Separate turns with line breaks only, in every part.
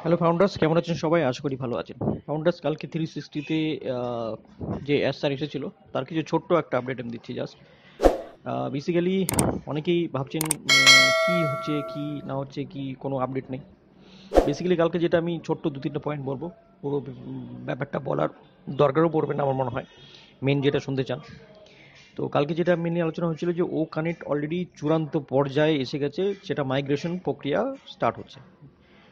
Hello founders, কেমন আছেন সবাই? আশা করি ভালো আছেন। ফাউন্ডার্স, কালকে 360-তে যে এসআর এসেছিল তার কিছু ছোট্ট একটা আপডেট আমি দিচ্ছি জাস্ট। বেসিক্যালি অনেকেই ভাবছেন কি হচ্ছে কি না হচ্ছে, কি কোনো আপডেট নেই। বেসিক্যালি কালকে যেটা আমি ছোট্ট 2-3টা পয়েন্ট বলবো, পুরো ব্যাপারটা বলার দরকারও পড়বে না আমার মনে হয়, মেন যেটা শুনতে চান। তো কালকে যেটা মেনলি আলোচনা হচ্ছিল যে ও কানেক্ট অলরেডি চূড়ান্ত পর্যায়ে এসে গেছে, সেটা মাইগ্রেশন প্রক্রিয়া স্টার্ট হচ্ছে।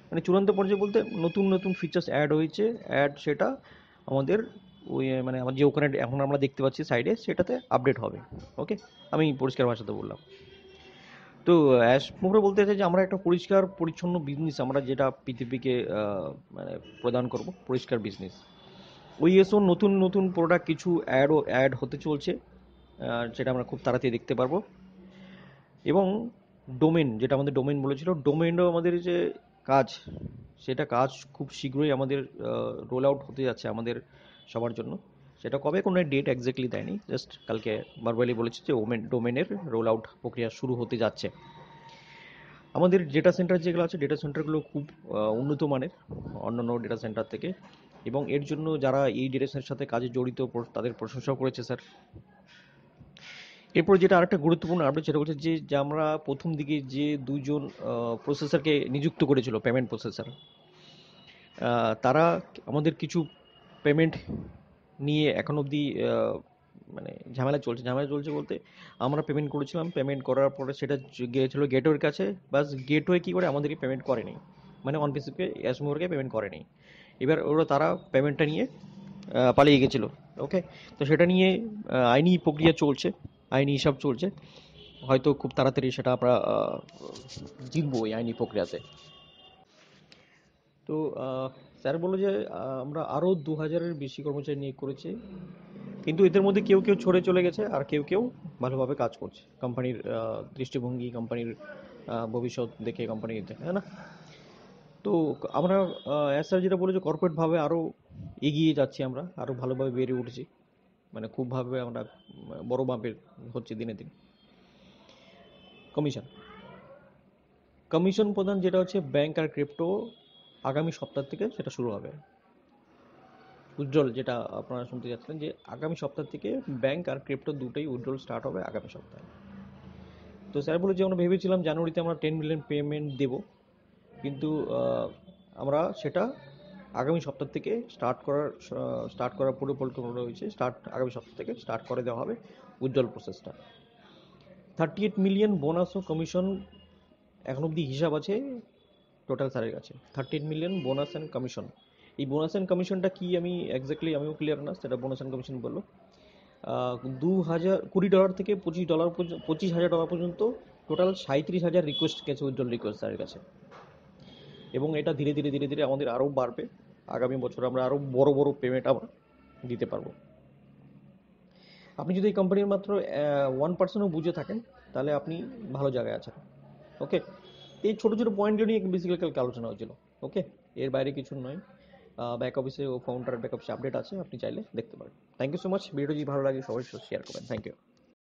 মানে চূড়ান্ত পর্যায়ে বলতে নতুন নতুন ফিচার্স অ্যাড হয়েছে, সেটা আমাদের ওই মানে আমার যে ওখানে এখন আমরা দেখতে পাচ্ছি সাইডে, সেটাতে আপডেট হবে। ওকে, আমি পরিষ্কার ভাষাতে বললাম। তো অ্যাশ মোহরে বলতে চাই যে আমরা একটা পরিষ্কার পরিচ্ছন্ন বিজনেস, আমরা যেটা পৃথিবীকে মানে প্রদান করব, পরিষ্কার বিজনেস। ওই এসও নতুন নতুন প্রোডাক্ট কিছু অ্যাড হতে চলছে, সেটা আমরা খুব তাড়াতাড়ি দেখতে পারবো। এবং ডোমেন, যেটা আমাদের ডোমেন বলেছিল, ডোমেনও আমাদের যে কাজ, সেটা কাজ খুব শীঘ্রই আমাদের রোল আউট হতে যাচ্ছে আমাদের সবার জন্য। সেটা কবে, কোনো ডেট এক্স্যাক্টলি দেয়নি, জাস্ট কালকে ভার্বালি বলেছে যে ডোমেনের রোল আউট প্রক্রিয়া শুরু হতে যাচ্ছে। আমাদের ডেটা সেন্টার যেগুলো আছে, ডেটা সেন্টারগুলো খুব উন্নত মানের অন্যান্য ডেটা সেন্টার থেকে, এবং এর জন্য যারা এই ডেটা সেন্টারের সাথে কাজে জড়িত তাদের প্রশংসা করেছে স্যার। এরপর যেটা আরেকটা গুরুত্বপূর্ণ আপডেট, সেটা হচ্ছে যে আমরা প্রথম দিকে যে দুইজন প্রসেসরকে নিযুক্ত করেছিল, পেমেন্ট প্রসেসর, তারা আমাদের কিছু পেমেন্ট নিয়ে এখন অবধি মানে ঝামেলা চলছে বলতে, আমরা পেমেন্ট করেছিলাম, পেমেন্ট করার পরে সেটা গিয়েছিল গেটওয়ের কাছে, বাস গেটওয়ে কী করে আমাদেরকে পেমেন্ট করেনি, মানে অন পিসিকে এসমোরকে পেমেন্ট করেনি। এবার তারা পেমেন্টটা নিয়ে পালিয়ে গেছিলো। ওকে, তো সেটা নিয়ে আইনি প্রক্রিয়া চলছে, আইনি হিসাব চলছে। হয়তো খুব তাড়াতাড়ি সেটা আমরা জিতবো এই আইনি প্রক্রিয়াতে। তো স্যার বললো যে আমরা আরও 2000-এর বেশি কর্মচারী নিয়োগ করেছি, কিন্তু এদের মধ্যে কেউ কেউ ছড়ে চলে গেছে, আর কেউ কেউ ভালোভাবে কাজ করছে কোম্পানির দৃষ্টিভঙ্গি, কোম্পানির ভবিষ্যৎ দেখে, কোম্পানি দেখে, হ্যাঁ না? তো আমরা স্যার যেটা বলে যে কর্পোরেটভাবে আরও এগিয়ে যাচ্ছি, আমরা আরও ভালোভাবে বেড়ে উঠেছি, মানে খুবভাবে আমরা বড় মাপের হচ্ছে দিনে দিন। কমিশন কমিশন প্রদান যেটা হচ্ছে ব্যাংক আর ক্রিপ্টো, আগামী সপ্তাহ থেকে সেটা শুরু হবে। উজ্জ্বল, যেটা আপনারা শুনতে যাচ্ছিলেন, যে আগামী সপ্তাহ থেকে ব্যাংক আর ক্রিপ্টো দুটোই উজ্জ্বল স্টার্ট হবে আগামী সপ্তাহে। তো স্যার বলে যে আমরা ভেবেছিলাম জানুয়ারিতে আমরা 10 মিলিয়ন পেমেন্ট দেব, কিন্তু আমরা সেটা আগামী সপ্তাহ থেকে স্টার্ট করার পুরো পরিকল্পনা রয়েছে। আগামী সপ্তাহ থেকে স্টার্ট করে দেওয়া হবে উজ্জ্বল প্রসেসটা। 38 মিলিয়ন বোনাস ও কমিশন এখন অবধি হিসাব আছে টোটাল স্যারের কাছে। 38 মিলিয়ন বোনাস অ্যান্ড কমিশন। এই বোনাস অ্যান্ড কমিশনটা কি আমি এক্স্যাক্টলি আমিও ক্লিয়ার না, সেটা বোনাস অ্যান্ড কমিশন বললো। $20 থেকে $25,000 পর্যন্ত টোটাল 37,000 রিকোয়েস্ট গেছে, উজ্জ্বল রিকোয়েস্ট স্যারের কাছে। এবং এটা ধীরে ধীরে ধীরে ধীরে আমাদের আরও বাড়বে। আগামী বছর আমরা আরও বড় বড় পেমেন্ট আমরা দিতে পারবো। আপনি যদি এই কোম্পানির মাত্র 1%ও বুঝে থাকেন, তাহলে আপনি ভালো জায়গায় আছেন। ওকে, এই ছোটো ছোটো পয়েন্টগুলো নিয়ে বেসিক্যালি কালকে আলোচনা হয়েছিল। ওকে, এর বাইরে কিছু নয়। ব্যাক অফিসে ও ফাউন্ডার ব্যাক অফিসে আপডেট আছে, আপনি চাইলে দেখতে পারেন। Thank you so much. Video যদি ভালো লাগে সবাই শেয়ার করবেন। Thank you.